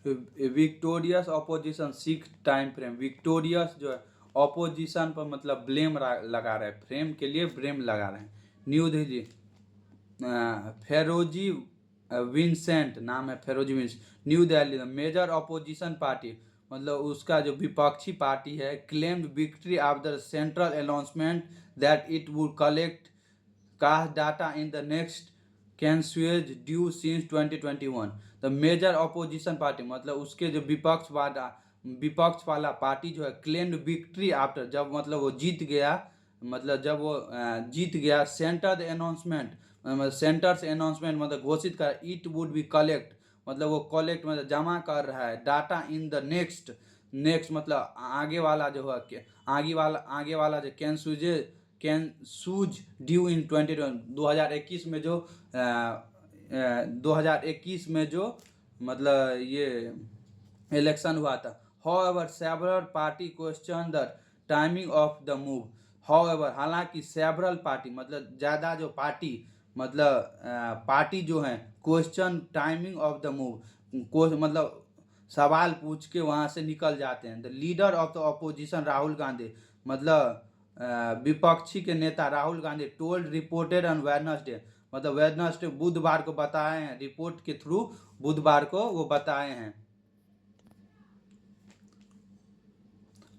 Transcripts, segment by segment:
Victorious opposition seek time frame. Victorious जो है opposition पर मतलब ब्लेम लगा रहे हैं, फ्रेम के लिए ब्लेम लगा रहे हैं। न्यू दिल्ली फेरोजी विंसेंट नाम है, Feroze Vincent. New Delhi major opposition party मतलब उसका जो विपक्षी पार्टी है claimed victory after central announcement that it would collect caste data in the next census due since 2021। The major opposition party मतलब उसके जो विपक्ष वाला पार्टी जो है क्लेम्ड विक्ट्री आफ्टर, जब मतलब वो जीत गया, मतलब जब वो जीत गया सेंटर अनाउंसमेंट, मतलब सेंटर से अनाउंसमेंट मतलब घोषित कर इट वुड बी कलेक्ट, मतलब वो कलेक्ट मतलब जमा कर रहा है data in the next, next मतलब आगे वाला जो है आगे वाला जो कैंसूज ड्यू इन 2021 में जो 2021 में जो मतलब ये इलेक्शन हुआ था। However several party question the timing of the move. However हालांकि सेवरल पार्टी मतलब ज़्यादा जो पार्टी मतलब पार्टी जो है question timing of the move को मतलब सवाल पूछ के वहाँ से निकल जाते हैं। The leader of the opposition Rahul Gandhi मतलब विपक्षी के नेता Rahul Gandhi told reported on Wednesday, मतलब वेडनेसडे बुधवार को बताए हैं, रिपोर्ट के थ्रू बुधवार को वो बताए हैं।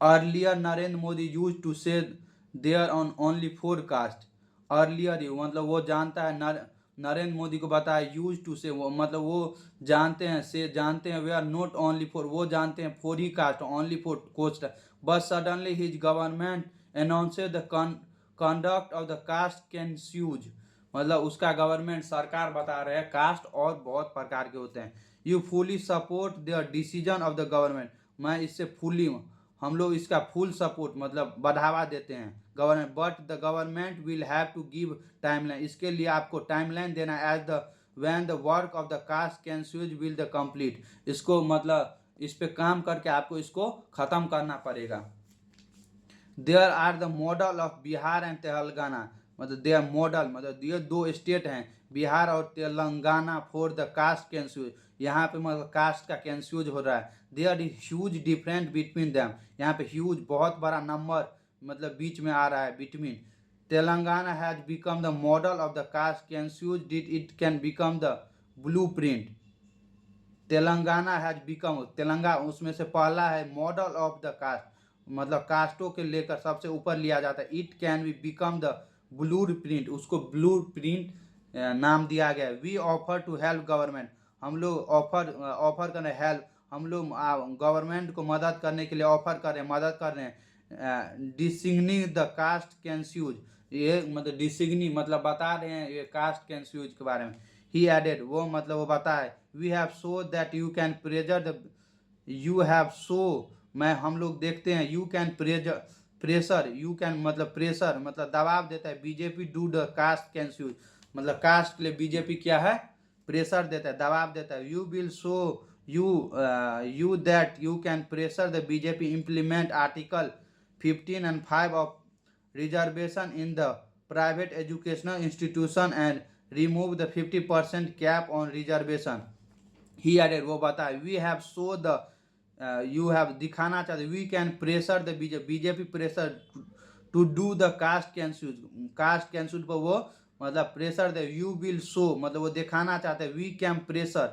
Earlier Narendra Modi use to say there on only 4 caste. Earlier मतलब वो जानता है नरेंद्र मोदी को बताया यूज टू से वो मतलब वो जानते हैं से जानते हैं we are not only four, वो जानते हैं 4 ही caste only four caste, but suddenly his government announced the conduct of the caste census, मतलब उसका गवर्नमेंट सरकार बता रहे हैं कास्ट और बहुत प्रकार के होते हैं। You fully support the decision of the government, मैं इससे फुली हम लोग इसका फुल सपोर्ट मतलब बढ़ावा देते हैं government, but the government will have to give timeline, इसके लिए आपको टाइमलाइन देना as the when the work of the caste census will the complete, इसको मतलब इस पे काम करके आपको इसको खत्म करना पड़ेगा। There are the model of Bihar and Telangana, मतलब देयर मॉडल मतलब ये 2 स्टेट हैं बिहार और Telangana for the caste census, यहाँ पे मतलब कास्ट का कैंसूज हो रहा है। There is huge difference between them, यहाँ पे ह्यूज बहुत बड़ा नंबर मतलब बीच में आ रहा है between. Telangana has become the model of the caste census did it can become the blue print. Telangana has become Telangana उसमें से पहला है मॉडल ऑफ द कास्ट, मतलब कास्टों के लेकर सबसे ऊपर लिया जाता है। It can be become the blue print, उसको ब्लू प्रिंट नाम दिया गया। We offer to help government, हम लोग ऑफर कर रहे हैं हेल्प, हम लोग गवर्नमेंट को मदद करने के लिए ऑफर कर रहे हैं, मदद कर रहे हैं। डिसिग्निंग द कास्ट कैंसूज, ये मतलब डिसिग्निंग मतलब बता रहे हैं ये कास्ट कैंसूज के बारे में। ही एडेड वो मतलब वो बताए we have show that you can pressure the you have show, मैं हम लोग देखते हैं you can pressure you can मतलब प्रेशर मतलब दबाव देता है BJP do the caste census, मतलब कास्ट के लिए बीजेपी क्या है प्रेशर देता है दबाव देता है। You will show you that you can pressure the BJP implement Article 15 and 5 of reservation in the private educational institution and remove the 50% cap on reservation। He added वो बताए we have show the you have दिखाना चाहते we can pressure the BJP pressure to do the caste census पर वो मतलब pressure दे। You will show मतलब वो दिखाना चाहते हैं वी कैन प्रेशर,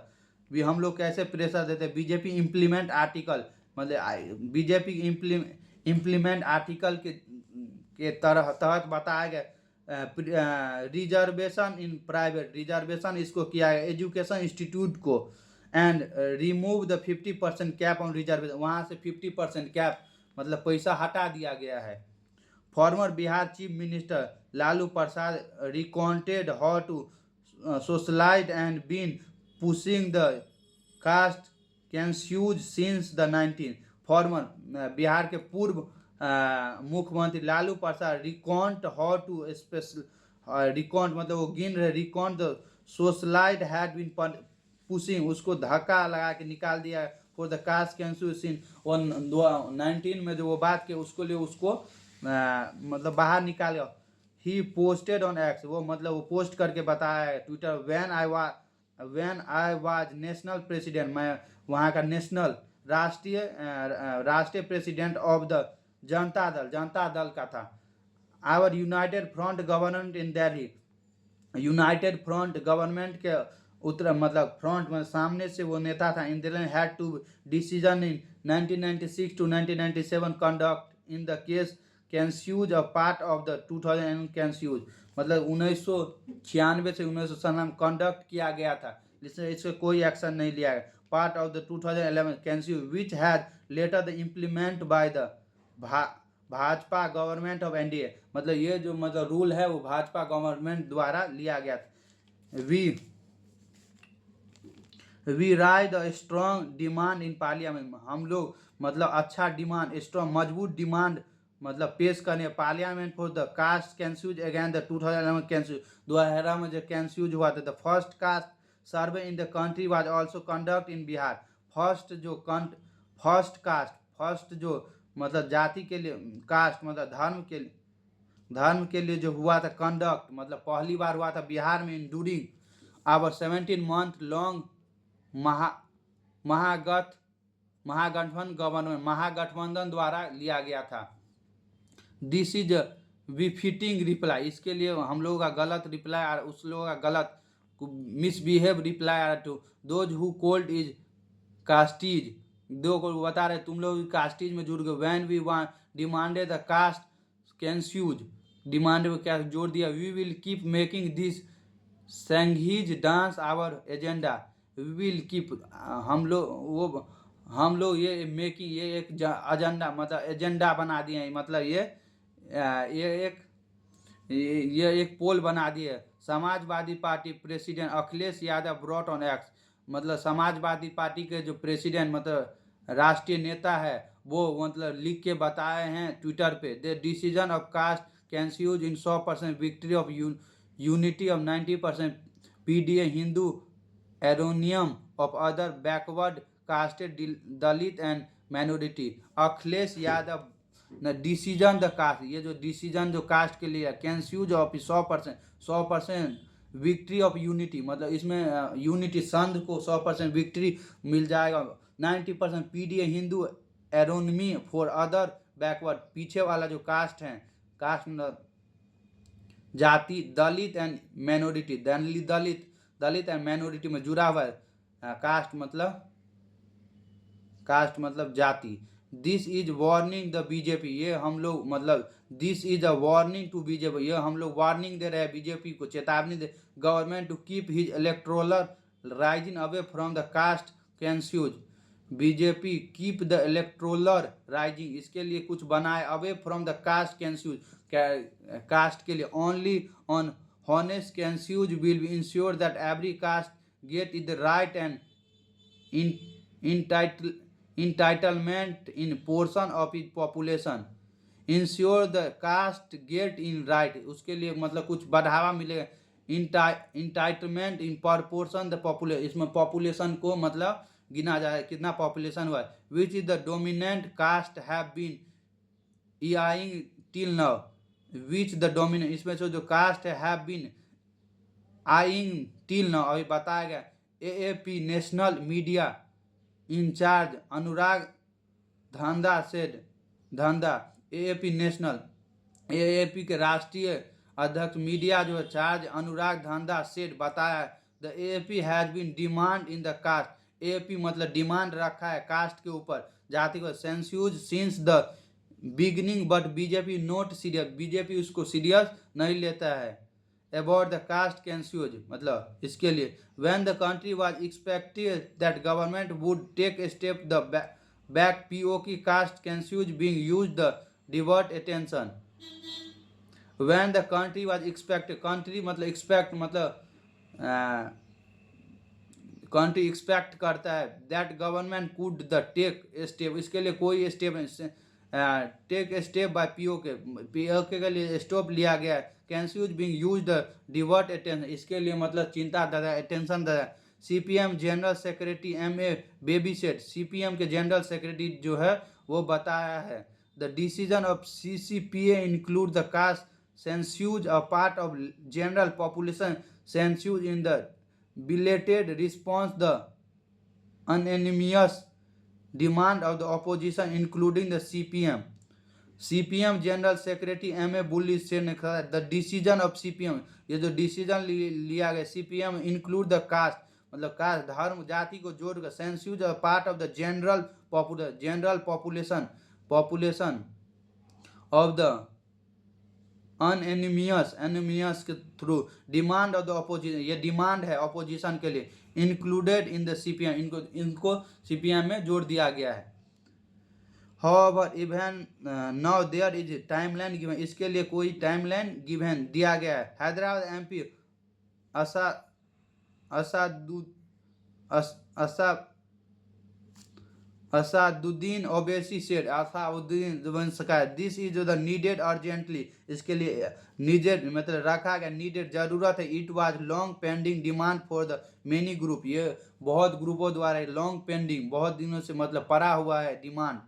भी हम लोग कैसे प्रेशर देते हैं बीजेपी इम्प्लीमेंट आर्टिकल, मतलब बीजेपी इम्प्लीमेंट आर्टिकल के तहत बताया गया रिजर्वेशन इन प्राइवेट, रिजर्वेशन इसको किया गया एजुकेशन इंस्टीट्यूट को, and remove the 50% cap on reservation, वहाँ से 50% कैप मतलब पैसा हटा दिया गया है। Farmer Bihar chief minister Lalu Prasad recounted how to socialize and been pushing the caste census since the 19 former Bihar के पूर्व मुख्यमंत्री Lalu Prasad recount how to special recount मतलब वो गिन रहे recount the socialite had been pushing, उसको धक्का लगा के निकाल दिया for the caste census in 19 में जो वो बात के उसको लिए उसको मतलब बाहर निकाले। ही पोस्टेड ऑन एक्स वो मतलब वो पोस्ट करके बताया है Twitter when I when I was national president, मैं वहाँ का नेशनल राष्ट्रीय प्रेसिडेंट ऑफ द जनता दल का था। Our United Front government in Delhi, United Front government के उत्तर मतलब फ्रंट में सामने से वो नेता था in Delhi, had to decision in 1996 to 1997 conduct in the caste census a part of the 2000 census, मतलब 1996 से 1997 कंडक्ट किया गया था, जिससे इससे कोई एक्शन नहीं लिया गया। Part of the 2011 census which has later the implement by the Bhajpa government of NDA, मतलब ये जो मतलब रूल है वो भाजपा गवर्नमेंट द्वारा लिया गया था। We raise the strong demand in parliament, हम लोग मतलब अच्छा डिमांड, स्ट्रॉन्ग मजबूत डिमांड मतलब पेश करने parliament for the caste census again the 2011 census, 2011 में जो कैंस्यूज हुआ था। The first caste survey in the country was also conduct in Bihar, first जो मतलब जाति के लिए, कास्ट मतलब धर्म के लिए जो हुआ था कंडक्ट, मतलब पहली बार हुआ था बिहार में in during our 17 month long Mahagathbandhan द्वारा लिया गया था। दिस इज बिफिटिंग रिप्लाई, इसके लिए हम लोगों का गलत रिप्लाई और उस लोगों का गलत misbehave reply to those who called is castes, दो को बता रहे तुम लोग कास्टीज में जुड़ गए। When we want demanded the caste census, demand में क्या जोड़ दिया, we will keep making this Sanghis dance our agenda, we will keep, हम लोग ये मेकिंग ये एक एजेंडा मतलब एजेंडा बना दिए हैं, मतलब ये एक पोल बना दिए। Samajwadi party president Akhilesh Yadav brought on x, मतलब समाजवादी पार्टी के जो प्रेसिडेंट मतलब राष्ट्रीय नेता है वो मतलब लिख के बताए हैं ट्विटर पे, the decision of caste census in 100% victory of unity of 90% PDA Hindu acronym of other backward castes Dalit and minority. Akhilesh Yadav न डिसीजन द कास्ट, ये जो डिसीजन जो कास्ट के लिए कैंस्यूज ऑफ 100% विक्ट्री ऑफ यूनिटी, मतलब इसमें यूनिटी संघ को 100% विक्ट्री मिल जाएगा। 90% PDA Hindu acronym for other backward, पीछे वाला जो कास्ट है, कास्ट मतलब जाति, Dalit and minority, Dalit and minority में जुड़ा हुआ है। कास्ट मतलब जाति। This is warning the BJP, ये हम लोग मतलब this is a warning to BJP, ये हम लोग वार्निंग दे रहे हैं बीजेपी को, चेतावनी दे government to keep his electoral raising away from the caste census. BJP keep the electoral raising, इसके लिए कुछ बनाए, away from the caste census, caste के लिए only on honest census will be ensure that every caste get the right and entitlement in portion of its population, ensure the caste get in right, उसके लिए मतलब कुछ बढ़ावा मिलेगा। Entitlement in proportion the population, इसमें population को मतलब गिना जाए कितना पॉपुलेशन हुआ है। Which is the dominant caste have been eyeing till now, which the dominant, इसमें से जो caste have been eyeing till now अभी बताया गया। AAP national media incharge Anurag Dhanda said, AAP के राष्ट्रीय अध्यक्ष मीडिया जो चार्ज अनुराग धंधा सेड बताया, the AAP has been demand in the caste, AAP मतलब डिमांड रखा है कास्ट के ऊपर, जाति को, census since the beginning but BJP not serious, BJP उसको सीरियस नहीं लेता है। अबाउट द कास्ट कैंस्यूज मतलब इसके लिए, when the country was expected that government would take a step the back POK caste कैंस्यूज being used the divert attention, when the country was expected, country मतलब expect मतलब country expect करता है that government could the take step, इसके लिए कोई step take step by POK के लिए step लिया गया। Census being use the divert attention, इसके लिए मतलब चिंता दादा अटेंशन दादा। CPM general secretary MA Baby said, CPM के जनरल सेक्रेटरी जो है वो बताया है, the decision of CCPA include the caste census a part of general population census in the belated response the unanimous demand of the opposition including the CPM general secretary M.A. बुल्ली से ने कहा the decision of CPM, ये जो decision लिया गया CPM include the caste, मतलब caste धर्म जाति को जोड़कर census part of the general population of the animus के through demand of the opposition, ये डिमांड है अपोजिशन के लिए, इंक्लूडेड इन द CPM, इनको CPM में जोड़ दिया गया है। However, even now there is a timeline given, इसके लिए कोई टाइमलाइन गिवन दिया गया है। Hyderabad MP Asaduddin Owaisi said, this is the needed urgently, इसके लिए नीडेड मतलब रखा गया, नीडेड जरूरत है, it was long pending demand for the many group, ये बहुत ग्रुपों द्वारा लॉन्ग पेंडिंग बहुत दिनों से मतलब पड़ा हुआ है डिमांड,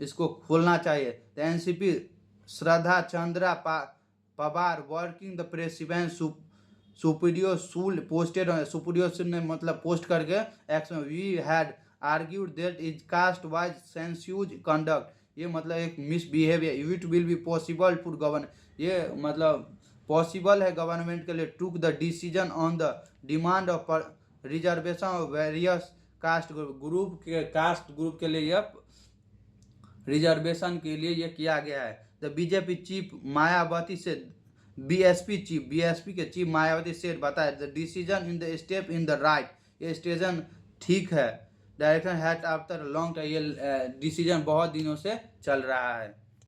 इसको खोलना चाहिए। The NCP Shraddha Chandra Pawar working the president Supriya Sule posted, Supriya Sule ने मतलब पोस्ट करके action, we had argued that is caste wise census conduct, ये मतलब एक misbehaviour, it will be possible for govern, ये मतलब पॉसिबल है गवर्नमेंट के लिए, took the decision on the demand of reservation of various caste group के लिए यह रिजर्वेशन के लिए ये किया गया है। द बीजेपी चीफ मायावती से बीएसपी के चीफ मायावती से बताया the decision in the step in the right, ये स्टेशन ठीक है, direction had after long time, ये डिसीजन बहुत दिनों से चल रहा है।